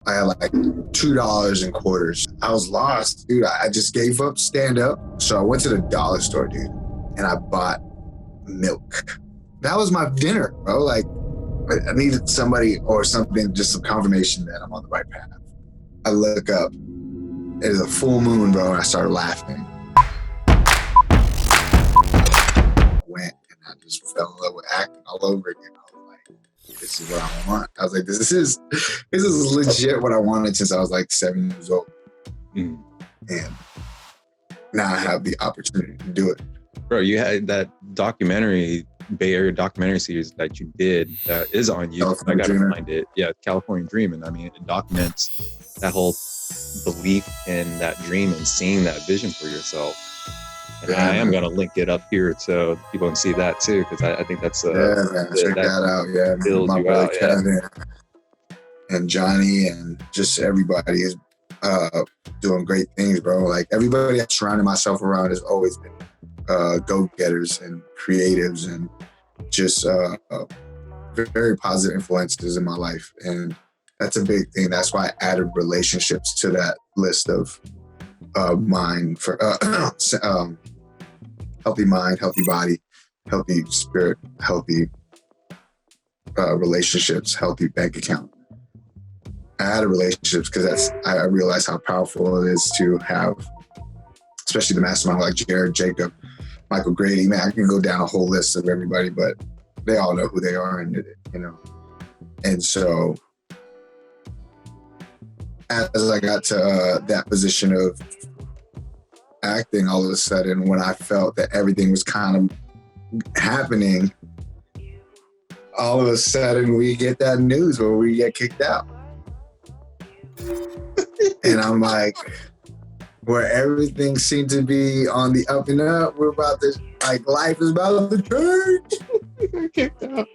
I had like $2 in quarters. I was lost, dude. I just gave up stand up. So I went to the dollar store, dude, and I bought milk. That was my dinner, bro. Like, I needed somebody or something, just some confirmation that I'm on the right path. I look up, it's a full moon, bro, and I started laughing. I went and I just fell in love with acting all over again. I was like, this is what I want. I was like, this is legit what I wanted since I was like 7 years old. And now I have the opportunity to do it. Bro, you had that documentary, Bay Area documentary series that you did that is on YouTube. I gotta find it. Yeah, California Dream. And I mean, it documents that whole belief in that dream and seeing that vision for yourself. And I am gonna link it up here so people can see that too, because I think that's check that out. Yeah, my brother Kevin and Johnny and just everybody is doing great things, bro. Like everybody I surrounded myself around has always been go-getters and creatives and just very positive influences in my life. And that's a big thing. That's why I added relationships to that list of mine for healthy mind, healthy body, healthy spirit, healthy relationships, healthy bank account. I added relationships because I realized how powerful it is to have, especially the mastermind like Jared, Jacob, Michael Grady. Man, I can go down a whole list of everybody, but they all know who they are, and you know. And so, as I got to that position of acting, all of a sudden, when I felt that everything was kind of happening, all of a sudden we get that news where we get kicked out, and I'm like, where everything seemed to be on the up and up, we're about to, like, life is about to change. Kicked out.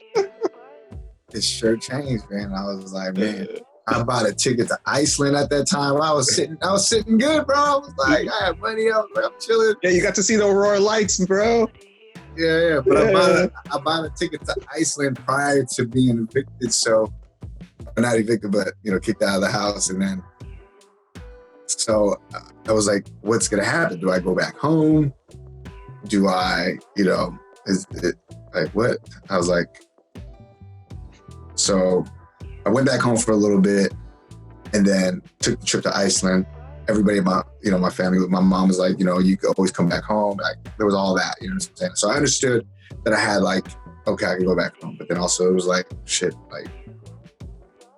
It sure changed, man. I was like, man, I bought a ticket to Iceland at that time. I was sitting good, bro. I was like, I had money up, I'm chilling. Yeah, you got to see the aurora lights, bro. Yeah. But I bought a ticket to Iceland prior to being evicted. So, not evicted, but, you know, kicked out of the house. And then, so I was like, what's going to happen? Do I go back home? Do I, you know, is it like what? I was like, so I went back home for a little bit and then took the trip to Iceland. Everybody, my family, my mom was like, you know, you could always come back home. Like, there was all that, you know what I'm saying? So I understood that I had like, okay, I can go back home. But then also it was like, shit, like,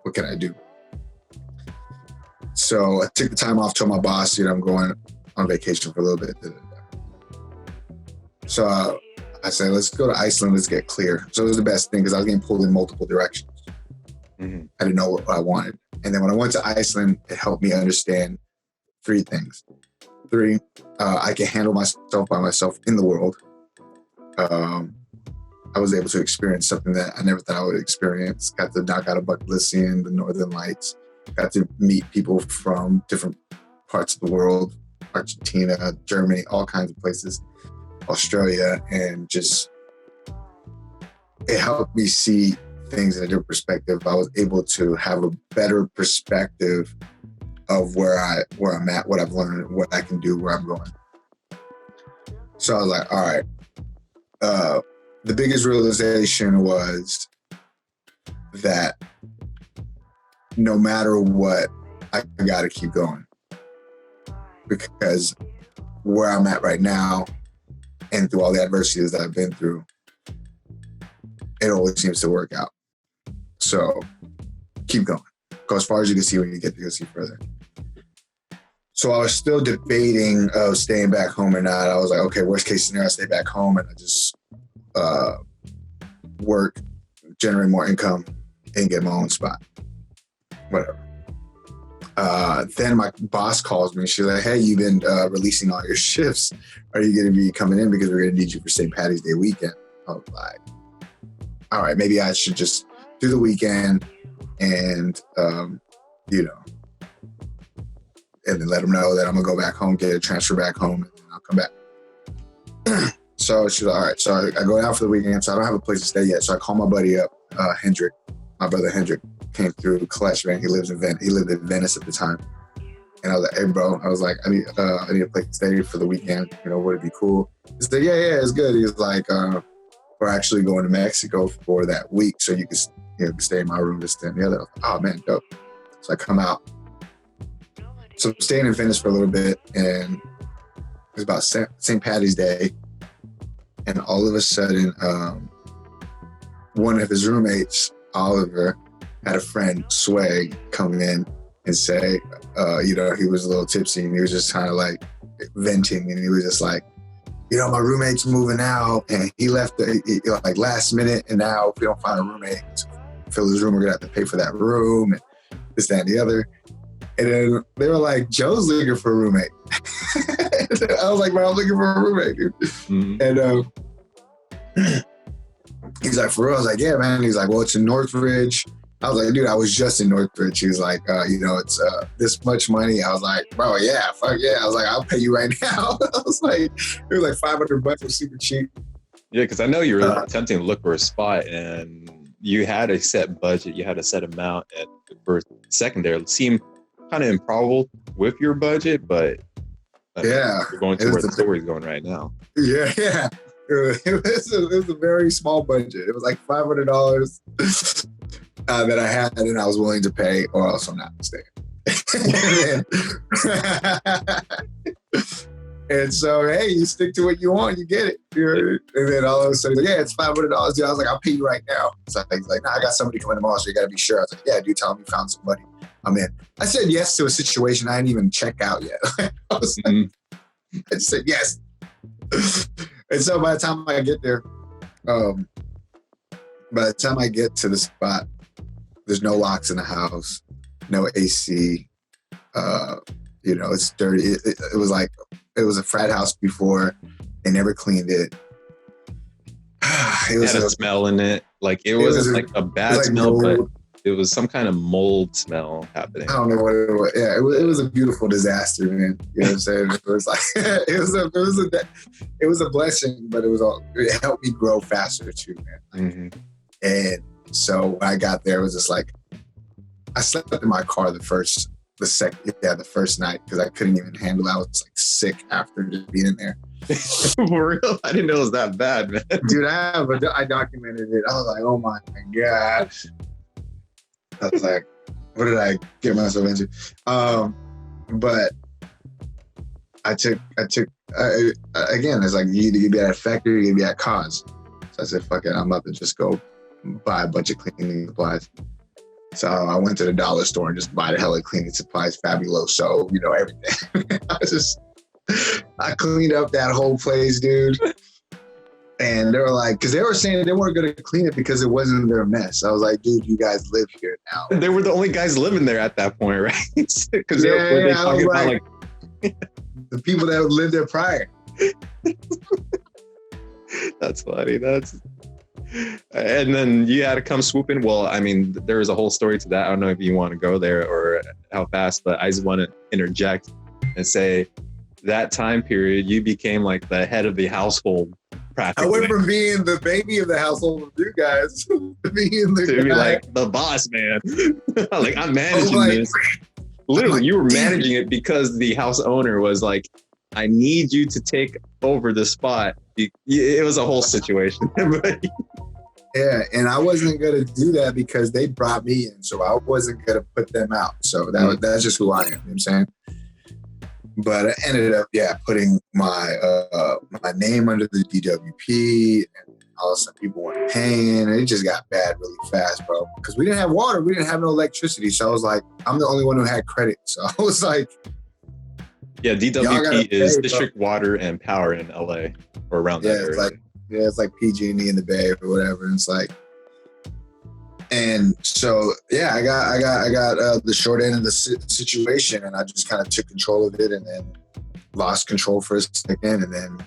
what can I do? So I took the time off, told my boss, you know, I'm going on vacation for a little bit. So I said, let's go to Iceland, let's get clear. So it was the best thing because I was getting pulled in multiple directions. Mm-hmm. I didn't know what I wanted. And then when I went to Iceland, it helped me understand 3 things. 3, I can handle myself by myself in the world. I was able to experience something that I never thought I would experience. Got to knock out a bucket list seeing the Northern Lights. Got to meet people from different parts of the world, Argentina, Germany, all kinds of places, Australia, and just, it helped me see things in a different perspective. I was able to have a better perspective of where I'm at, what I've learned, what I can do, where I'm going. So I was like, all right. The biggest realization was that no matter what, I got to keep going, because where I'm at right now and through all the adversities that I've been through, it always seems to work out. So keep going. Go as far as you can see when you get to go see further. So I was still debating of staying back home or not. I was like, okay, worst case scenario, I stay back home and I just work, generate more income, and get my own spot. Whatever. Then my boss calls me. She's like, hey, you've been releasing all your shifts. Are you going to be coming in because we're going to need you for St. Patty's Day weekend? I was like, all right, maybe I should just do the weekend and, you know, and then let them know that I'm going to go back home, get a transfer back home, and then I'll come back. So she's like, all right. So I go down for the weekend. So I don't have a place to stay yet. So I call my buddy up, Hendrik, my brother Hendrik. came through Clutch, man. He lived in Venice at the time. And I was like, hey, bro, I was like, I need a place to stay for the weekend. You know, would it be cool? He said, yeah, it's good. He was like, we're actually going to Mexico for that week, so you can stay in my room, this and the other. I was like, oh, man, dope. So I come out. So I'm staying in Venice for a little bit, and it was about St. Patty's Day. And all of a sudden, one of his roommates, Oliver, had a friend, Swag, come in and say, he was a little tipsy, and he was just kind of like venting, and he was just like, my roommate's moving out, and he left like last minute, and now if we don't find a roommate to fill his room, we're gonna have to pay for that room, and this, that, and the other. And then they were like, Joe's looking for a roommate. I was like, bro, I'm looking for a roommate, dude. Mm-hmm. And he's like, for real? I was like, yeah, man. He's like, well, it's in Northridge. I was like, dude, I was just in Northridge. He was like, it's this much money. I was like, bro, yeah, fuck yeah. I was like, I'll pay you right now. I was like, it was like $500. It was super cheap. Yeah, because I know you were attempting to look for a spot, and you had a set budget, you had a set amount, and for secondary, it seemed kind of improbable with your budget, but yeah, we're going to where the story's going right now. Yeah. It was a very small budget. It was like $500 that I had, and I was willing to pay, or else I'm not staying. And so, hey, you stick to what you want, you get it. And then all of a sudden, yeah, it's $500. Dude, I was like, I'll pay you right now. So he's like, I got somebody coming tomorrow, so you got to be sure. I was like, yeah, dude, tell him you found somebody. I'm in. I said yes to a situation I didn't even check out yet. I was like, I just said yes. And so by the time I get there, by the time I get to the spot, there's no locks in the house, no AC. It's dirty. It was like, it was a frat house before. They never cleaned it. It had a smell in it. Like it wasn't like a bad smell, but it was some kind of mold smell happening. I don't know what it was. Yeah, it was a beautiful disaster, man. You know what I'm saying? It was like it was a blessing, but it helped me grow faster too, man. Mm-hmm. And so when I got there, it was just like I slept in my car the first night because I couldn't even handle it. I was like sick after just being in there. For real? I didn't know it was that bad, man. Dude, I documented it. I was like, oh my God. I was like, what did I get myself into? But I took again, it's like you either be at effect or you be at cause. So I said, fuck it, I'm about to just go buy a bunch of cleaning supplies. So I went to the dollar store and just buy the hella cleaning supplies, Fabuloso, everything. I cleaned up that whole place, dude. And they were like, because they were saying they weren't going to clean it because it wasn't their mess. I was like, dude, you guys live here now. They were the only guys living there at that point, right? Because they talking about like the people that lived there prior. That's funny. And then you had to come swooping. Well, I mean, there was a whole story to that. I don't know if you want to go there or how fast, but I just want to interject and say that time period, you became like the head of the household. Practically. I went from being the baby of the household with you guys to being the to be like the boss man. Like I'm managing this. Literally, you were managing it because the house owner was like, I need you to take over the spot. It was a whole situation. Yeah, and I wasn't going to do that because they brought me in, so I wasn't going to put them out. So that's just who I am, you know what I'm saying? But I ended up, putting my name under the DWP, and all of a sudden people weren't paying, and it just got bad really fast, bro. Because we didn't have water, we didn't have no electricity, so I was like, I'm the only one who had credit, so I was like, yeah, DWP is District Water and Power in LA or around that area. It's like PG&E in the Bay or whatever, and it's like. And so, I got the short end of the situation, and I just kind of took control of it, and then lost control for a second,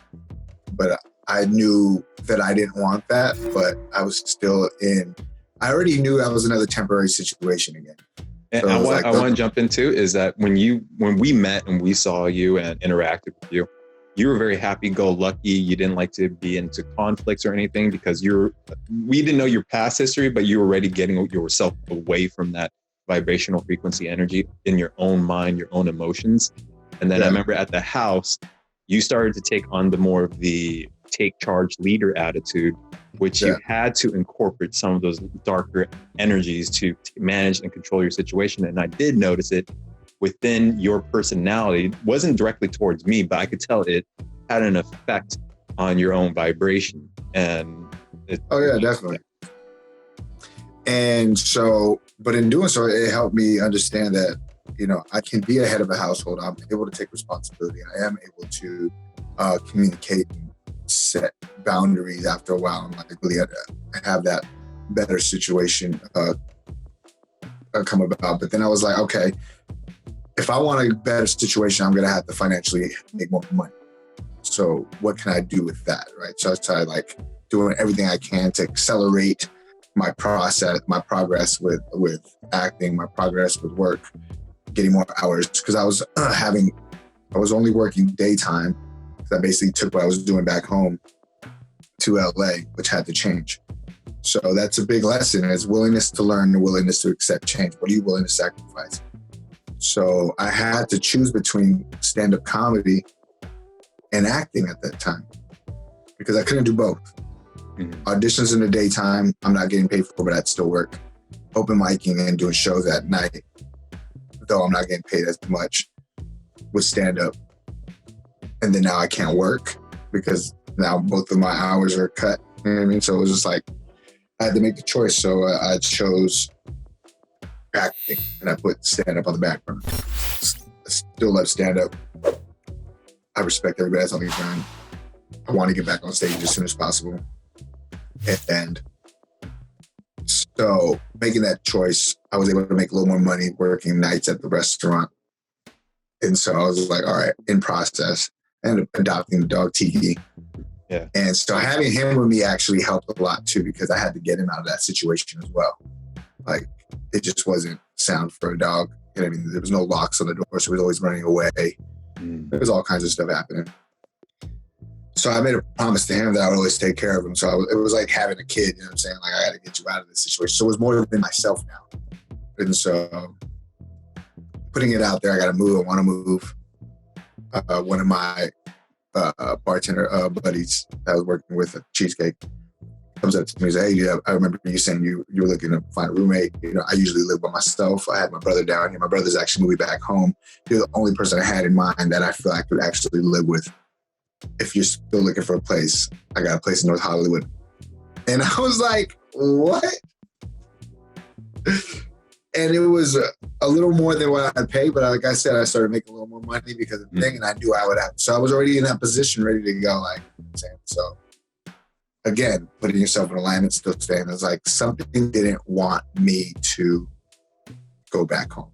but I knew that I didn't want that, but I was still I already knew that was another temporary situation again. And so I want to jump into is that when we met and we saw you and interacted with you, you were very happy-go-lucky. You didn't like to be into conflicts or anything because we didn't know your past history, but you were already getting yourself away from that vibrational frequency energy in your own mind, your own emotions. And then I remember at the house, you started to take on the more of the take charge leader attitude, which you had to incorporate some of those darker energies to manage and control your situation. And I did notice it within your personality. It wasn't directly towards me, but I could tell it had an effect on your own vibration. And definitely. And so, but in doing so, it helped me understand that, you know, I can be a head of a household. I'm able to take responsibility. I am able to communicate and set boundaries after a while. And like really have that better situation come about. But then I was like, okay, if I want a better situation, I'm going to have to financially make more money. So what can I do with that, right? So I started like doing everything I can to accelerate my progress with acting, my progress with work, getting more hours. Because I was only working daytime. So I basically took what I was doing back home to LA, which had to change. So that's a big lesson, is willingness to learn and willingness to accept change. What are you willing to sacrifice? So I had to choose between stand-up comedy and acting at that time because I couldn't do both. Auditions in the daytime, I'm not getting paid for, but I'd still work. Open micing and doing shows at night, though I'm not getting paid as much with stand-up. And then now I can't work because now both of my hours are cut. You know what I mean? So it was just like, I had to make the choice. So I chose acting and I put stand-up on the back burner. I still love stand-up. I respect everybody that's on the ground. I want to get back on stage as soon as possible. And so making that choice, I was able to make a little more money working nights at the restaurant. And so I was like, all right, in process, and adopting the dog Tiki. Yeah. And so having him with me actually helped a lot too, because I had to get him out of that situation as well. Like it just wasn't sound for a dog. You know what I mean? There was no locks on the door, so he was always running away. There was all kinds of stuff happening. So I made a promise to him that I would always take care of him. So it was like having a kid, you know what I'm saying? Like, I got to get you out of this situation. So it was more than myself now. And so putting it out there, I got to move. I want to move. One of my bartender buddies that I was working with at Cheesecake comes up to me and says, hey, I remember you saying you were looking to find a roommate. You know, I usually live by myself. I had my brother down here. My brother's actually moving back home. You're the only person I had in mind that I feel I could actually live with. If you're still looking for a place, I got a place in North Hollywood. And I was like, what? And it was a little more than what I paid, but like I said, I started making a little more money because of the thing, and I knew I would have. So I was already in that position, ready to go. Like, so again, putting yourself in alignment, still staying. It's like something didn't want me to go back home,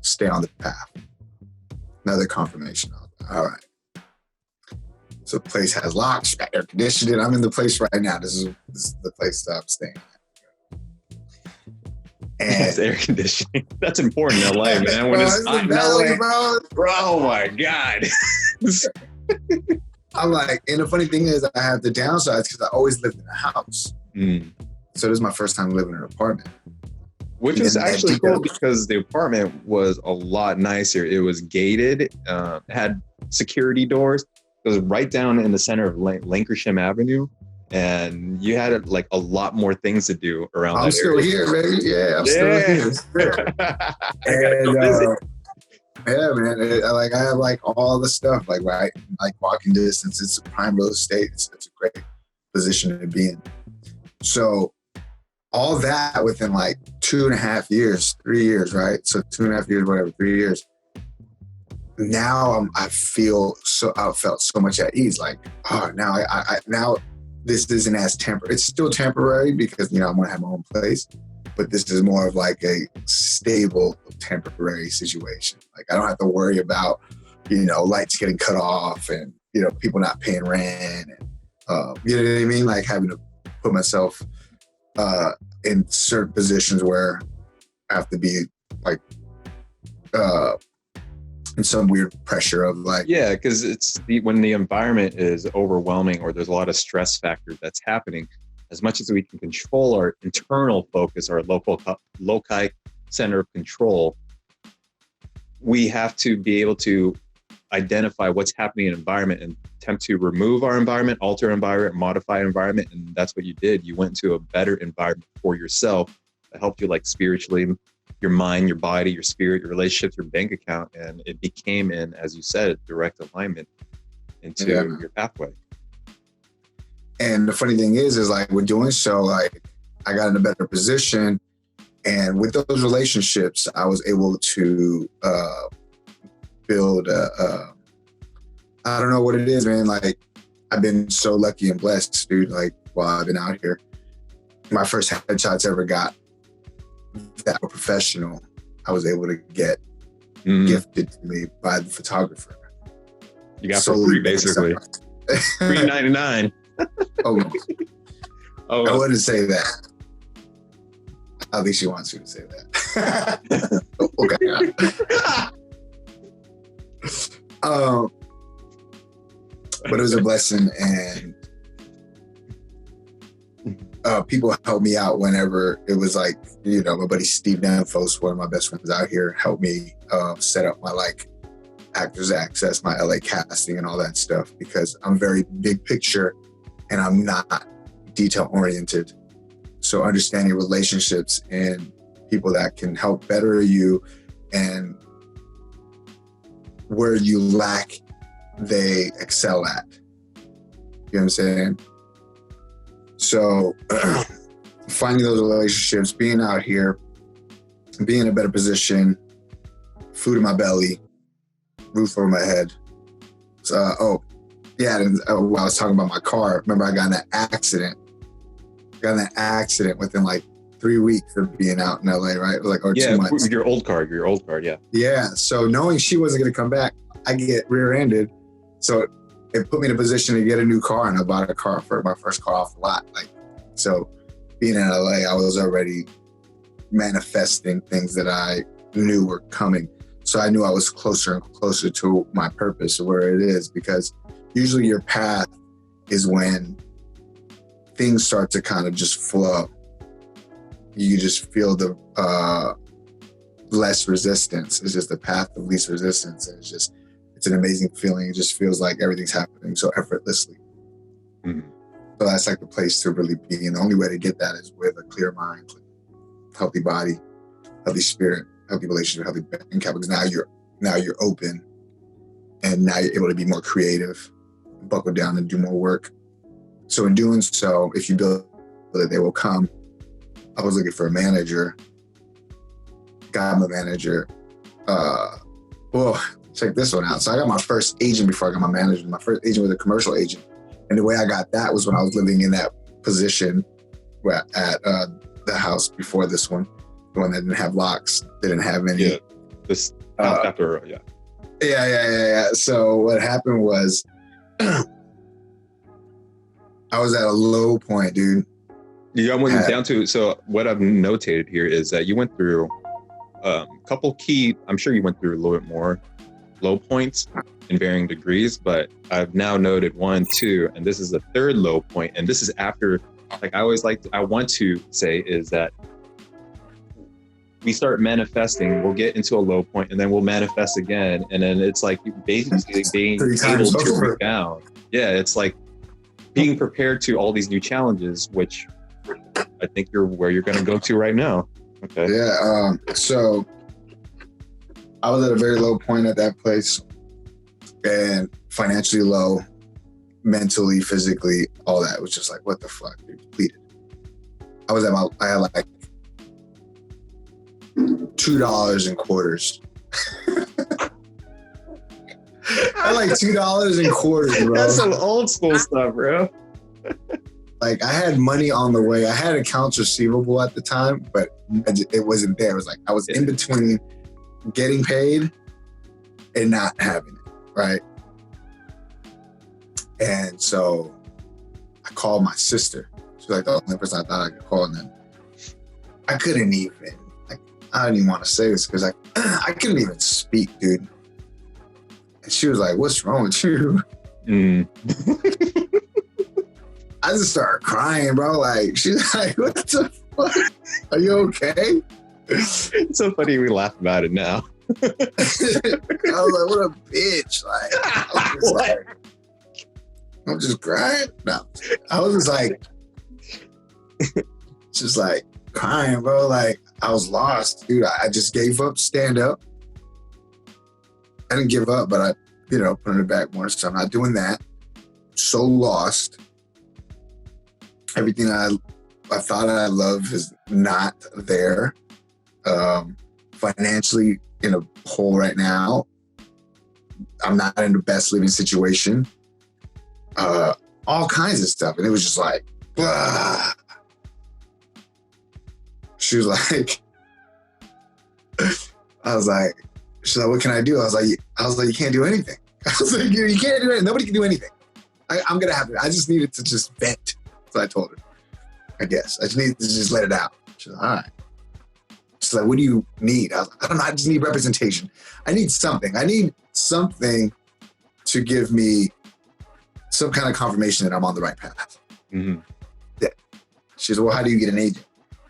stay on the path. Another confirmation. All right. So the place has locks, air conditioning. I'm in the place right now. This is the place that I'm staying at. And yes, air conditioning. That's important in LA, man. When it's hot in LA, bro. Oh my God. I'm like, and the funny thing is I have the downsides because I always lived in a house. So this is my first time living in an apartment. Which is actually cool because the apartment was a lot nicer. It was gated, had security doors. It was right down in the center of Lancashire Avenue, and you had like a lot more things to do around that area. I'm still here, baby. Yeah, I'm still here. And yeah, man. I have like all the stuff, like right, like walking distance. It's a prime real estate. It's a great position to be in. So all that within like 2.5 years, 3 years, right? So 2.5 years, whatever, 3 years. Now I felt so much at ease. Like, oh, now now this isn't as temporary. It's still temporary because, you know, I'm going to have my own place, but this is more of like a stable, temporary situation. Like, I don't have to worry about, you know, lights getting cut off and, you know, people not paying rent. And, you know what I mean? Like having to put myself in certain positions where I have to be like, and some weird pressure of like, yeah, because when the environment is overwhelming or there's a lot of stress factors that's happening, as much as we can control our internal focus, our loci center of control, we have to be able to identify what's happening in environment and attempt to remove our environment, alter environment, modify environment. And that's what you did. You went to a better environment for yourself that helped you, like, spiritually, your mind, your body, your spirit, your relationships, your bank account. And it became in, as you said, direct alignment into your pathway. And the funny thing is like, with doing so, like, I got in a better position. And with those relationships, I was able to build I don't know what it is, man. Like, I've been so lucky and blessed, dude. Like, while I've been out here, my first headshots ever got that were professional, I was able to get gifted to me by the photographer. You got for free, basically. $3.99. I wouldn't say that. At least she wants you to say that. Okay. But it was a blessing, and people helped me out whenever it was like, you know, my buddy Steve Danfos, one of my best friends out here, helped me set up my, like, Actors Access, my LA casting and all that stuff, because I'm very big picture and I'm not detail oriented. So understanding relationships and people that can help better you, and where you lack, they excel at. You know what I'm saying? So finding those relationships, being out here, being in a better position, food in my belly, roof over my head. So, while I was talking about my car, remember I got in that accident. Within like 3 weeks of being out in LA, right? Like, or 2 months. Your old car, yeah. Yeah. So knowing she wasn't going to come back, I get rear-ended. So it put me in a position to get a new car, and I bought a car for my first car off the lot. Like, so being in LA, I was already manifesting things that I knew were coming. So I knew I was closer and closer to my purpose, where it is, because usually your path is when things start to kind of just flow. You just feel the less resistance. It's just the path of least resistance. And it's an amazing feeling. It just feels like everything's happening so effortlessly. Mm-hmm. So that's like the place to really be. And the only way to get that is with a clear mind, healthy body, healthy spirit, healthy relationship, healthy bank account, because now you're open, and now you're able to be more creative, buckle down and do more work. So in doing so, if you build it, they will come. I was looking for a manager. Got my manager. Check this one out. So I got my first agent before I got my manager. My first agent was a commercial agent. And the way I got that was when I was living in that position at the house before this one, the one that didn't have locks, didn't have any. Yeah, this after, yeah. Yeah. So what happened was, I was at a low point, dude. I went down to, so what I've notated here is that you went through a couple key, I'm sure you went through a little bit more low points in varying degrees, but I've now noted 1, 2, and this is the third low point. And this is after, like, I want to say is that we start manifesting, we'll get into a low point, and then we'll manifest again. And then it's like basically being able to rebound. Yeah, it's like being prepared to all these new challenges, which I think you're where you're going to go to right now. Okay. Yeah. So I was at a very low point at that place, and financially low, mentally, physically, all that. It was just like, what the fuck, dude, depleted. I had like $2 in quarters. I had like $2 in quarters, bro. That's some old school stuff, bro. Like, I had money on the way. I had accounts receivable at the time, but it wasn't there. It was like I was in between getting paid and not having it, right? And so I called my sister. She was like the only person I thought I could call. And then I couldn't even, I don't even want to say this because I couldn't even speak, dude. And she was like, what's wrong with you? I just started crying, bro. Like, she's like, what the fuck? Are you okay? It's so funny we laugh about it now. I was like, what a bitch. Like, I'm just crying. No, I was just like crying, bro. Like, I was lost, dude. I just gave up stand up. I didn't give up, but I, put it back more. So I'm not doing that. So lost. Everything I thought I loved is not there. Financially in a hole right now. I'm not in the best living situation. All kinds of stuff. And it was just like, blah. She was like, she's like, what can I do? I was like, you can't do anything. I was like, you can't do anything. Nobody can do anything. I'm going to have to, I just needed to just vent. So I told her, I guess. I just need to just let it out. She's like, all right. She's like, what do you need? I was like, I don't know. I just need representation. I need something. I need something to give me some kind of confirmation that I'm on the right path. Mm-hmm. Yeah. She said, well, how do you get an agent?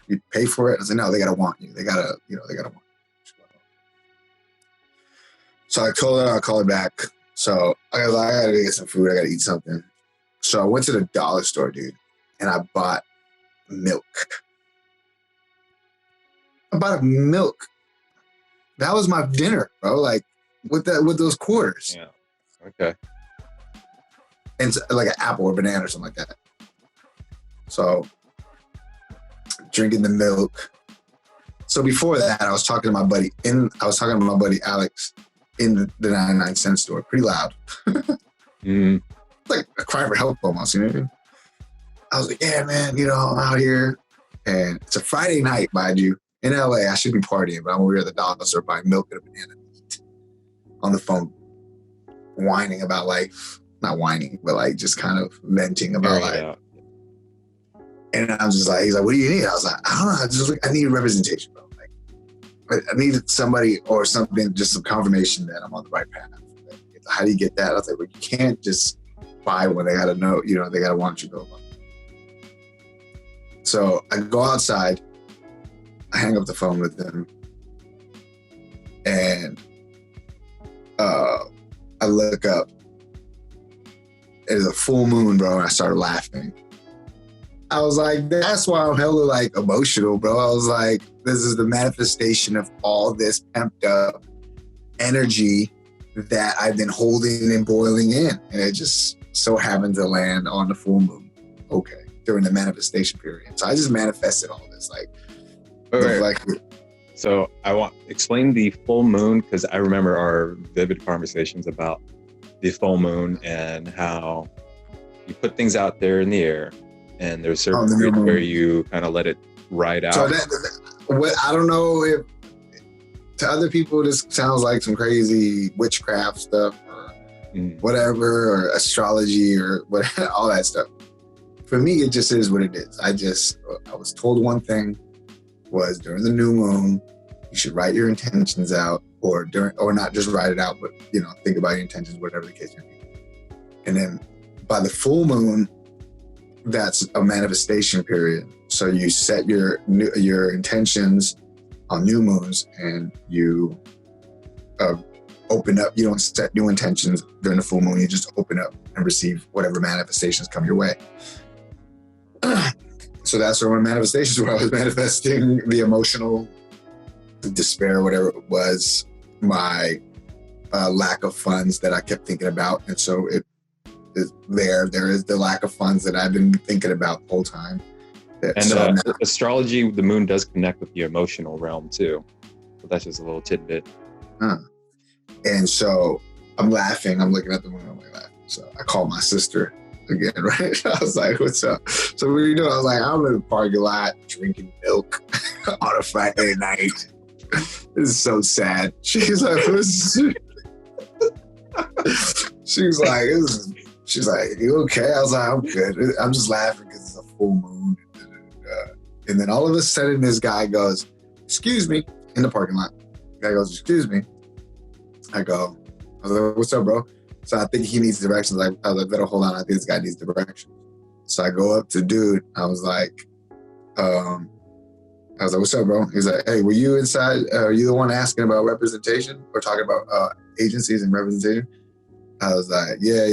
You pay for it? I said, no, they got to want you. They got to want you. So I told her I'll call her back. So I was like, I got to get some food. I got to eat something. So I went to the dollar store, dude, and I bought milk. I bought milk. That was my dinner, bro. Like with those quarters. Yeah. Okay. And like an apple or banana or something like that. So drinking the milk. So before that, I was talking to my buddy Alex in the 99-cent store, pretty loud. Like a cry for help almost, you know what I mean? I was like, yeah, man, I'm out here. And it's a Friday night, mind you, in LA. I should be partying, but I'm over here at the dollar store buying milk and a banana on the phone, whining about life. Not whining, but like just kind of venting about life. Yeah. And I'm just like, he's like, what do you need? I was like, I don't know. I need representation, bro. Like, I needed somebody or something, just some confirmation that I'm on the right path. Like, how do you get that? I was like, well, you can't just buy one. They got to know, they got to want you to go along. So I go outside, I hang up the phone with them, and I look up. It's a full moon, bro, and I started laughing. I was like, that's why I'm hella like emotional, bro. I was like, this is the manifestation of all this pumped up energy that I've been holding and boiling in. And it just so happened to land on the full moon. Okay. During the manifestation period. So I just manifested all this. So I want explain the full moon, because I remember our vivid conversations about the full moon and how you put things out there in the air. And there's certain periods where you kind of let it ride out. So I don't know if to other people this sounds like some crazy witchcraft stuff or whatever, or astrology or all that stuff. For me, it just is what it is. I was told one thing was during the new moon, you should write your intentions out, or not just write it out, but think about your intentions, whatever the case may be. And then by the full moon, that's a manifestation period. So you set your intentions on new moons, and you open up. You don't set new intentions during the full moon. You just open up and receive whatever manifestations come your way. So that's where my manifestations were. I was manifesting the emotional, the despair, whatever it was, my lack of funds that I kept thinking about. And so it is there is the lack of funds that I've been thinking about the whole time. And astrology, the moon does connect with the emotional realm too. But that's just a little tidbit. And so I'm laughing. I'm looking at the moon. I'm like laughing. So I called my sister again, right? I was like, what's up? So what are you doing? I was like, I'm in the parking lot drinking milk on a Friday night. This is so sad. She's like, she's like, you okay? I was like, I'm good. I'm just laughing because it's a full moon. And then all of a sudden, this guy goes, excuse me, in the parking lot. The guy goes, excuse me. I go, I was like, what's up, bro? So I think he needs directions. I was like, better hold on. I think this guy needs directions. So I go up to dude. I was like, what's up, bro? He's like, hey, were you inside? Are you the one asking about representation or talking about agencies and representation? I was like, yeah.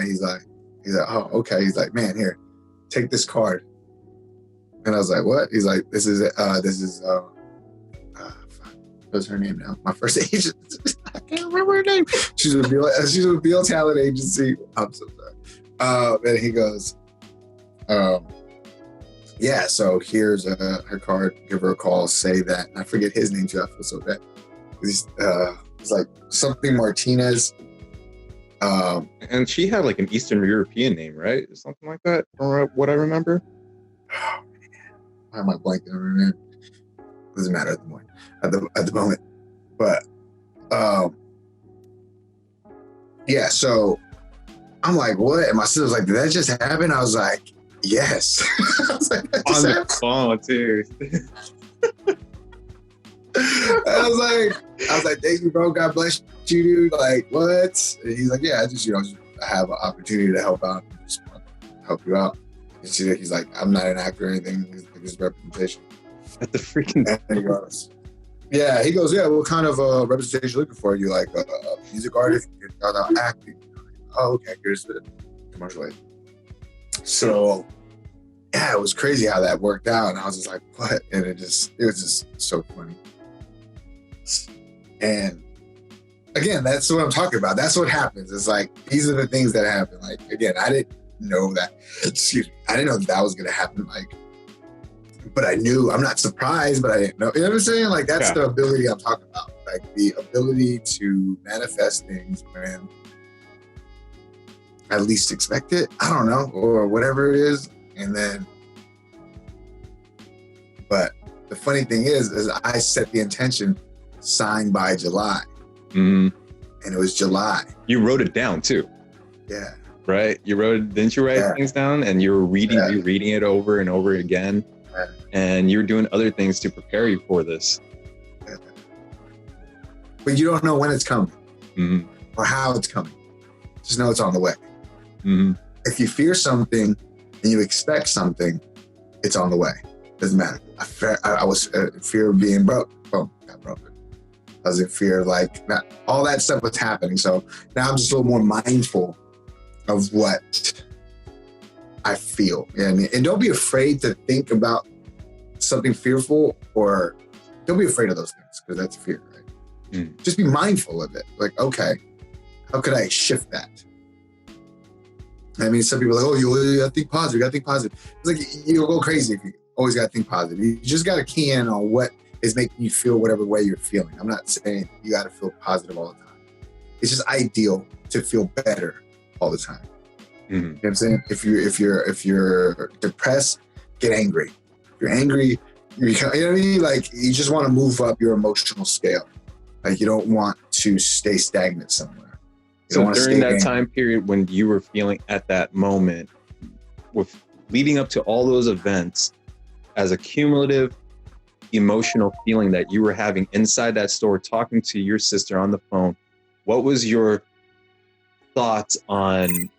He's like, oh, okay. He's like, man, here, take this card. And I was like, what? He's like, this is what's her name now? My first agent. I can't remember her name. She's a real talent agency. I'm so sorry. And he goes, yeah, so here's her card. Give her a call. Say that. I forget his name too. I feel so bad. It's like something Martinez. And she had like an Eastern European name, right? Something like that, from what I remember. Why am I blanking on her name? Doesn't matter at the moment. But yeah, so I'm like, what? And my sister's like, did that just happen? I was like, yes. I was like, that just on happened? the phone too. I was like, thank you, bro. God bless you, dude. Like, what? And he's like, yeah, I just have an opportunity to help out. I just want to help you out. And he's like, I'm not an actor or anything. He's like, this is representation. At the freaking. And he goes, yeah. He goes, yeah. What kind of representation are you looking for? You like a music artist? You're acting? Oh, okay. Here's the commercial aid. So, yeah, it was crazy how that worked out. And I was just like, what? And it was just so funny. And again, that's what I'm talking about. That's what happens. It's like, these are the things that happen. Like, again, I didn't know that. I didn't know that was going to happen. Like, but I knew. I'm not surprised, but I didn't know. You know what I'm saying? Like, that's the ability I'm talking about. Like, the ability to manifest things when I least expect it. I don't know, or whatever it is. And then, but the funny thing is I set the intention, signed by July. Mm-hmm. And it was July. You wrote it down too. Yeah. Right? Didn't you write things down? And you were rereading it over and over again. Yeah. And you're doing other things to prepare you for this. Yeah. But you don't know when it's coming. Mm-hmm. Or how it's coming. Just know it's on the way. Mm-hmm. If you fear something and you expect something, it's on the way. Doesn't matter. I was in fear of being broke. Oh, got broke. I was in fear of all that stuff was happening. So now I'm just a little more mindful of what I feel. You know what I mean? And don't be afraid to think about something fearful, or don't be afraid of those things, because that's fear, right? Mm. Just be mindful of it. Like, okay, how could I shift that? I mean, some people are like, oh, you gotta think positive, you gotta think positive. It's like, you'll go crazy if you always gotta think positive. You just gotta key in on what is making you feel whatever way you're feeling. I'm not saying you gotta feel positive all the time. It's just ideal to feel better all the time. Mm-hmm. You know what I'm saying? If you're depressed, get angry. If you're angry, you know what I mean? Like, you just want to move up your emotional scale. Like, you don't want to stay stagnant somewhere. So during that time period when you were feeling at that moment, with leading up to all those events, as a cumulative emotional feeling that you were having inside that store, talking to your sister on the phone, what was your thoughts on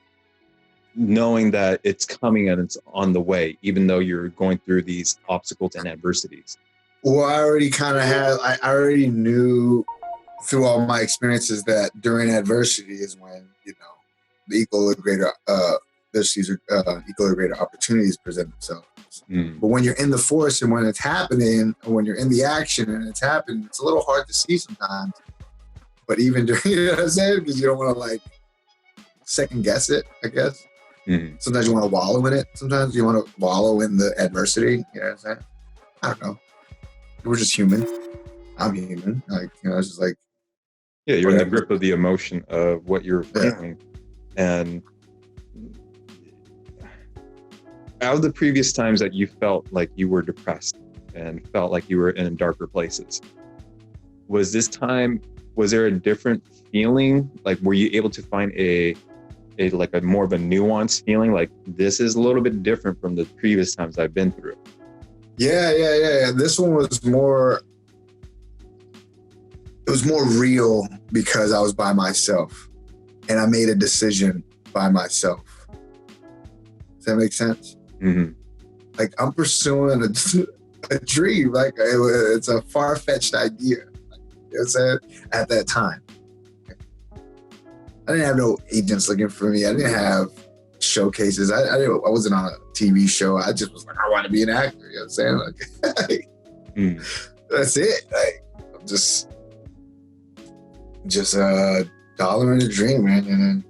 knowing that it's coming and it's on the way, even though you're going through these obstacles and adversities? Well, I already knew through all my experiences that during adversity is when, the equal or greater opportunities present themselves. Mm. But when you're in the force and when it's happening, or when you're in the action and it's happening, it's a little hard to see sometimes. But even during, you know what I'm saying? Because you don't want to second guess it, I guess. Mm. Sometimes you want to wallow in it. Sometimes you want to wallow in the adversity. You know what I'm saying? I don't know. We're just human. I'm human. It's just like, yeah, you're whatever. In the grip of the emotion of what you're feeling. And out of the previous times that you felt like you were depressed and felt like you were in darker places, was there a different feeling? Like, were you able to find a more of a nuanced feeling? Like, this is a little bit different from the previous times I've been through. Yeah. This one was more, it was more real because I was by myself and I made a decision by myself. Does that make sense? Mm-hmm. Like I'm pursuing a dream. Like it's a far-fetched idea. You know what I'm saying? At that time. I didn't have no agents looking for me. I didn't have showcases. I wasn't on a TV show. I just was like, I want to be an actor. You know what I'm saying? Like, that's it. Like, I'm just a dollar in a dream, man. And then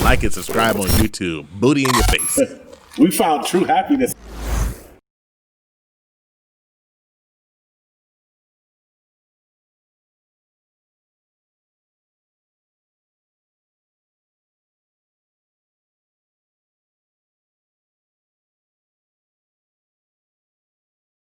like and subscribe on YouTube. Booty in your face. We found true happiness.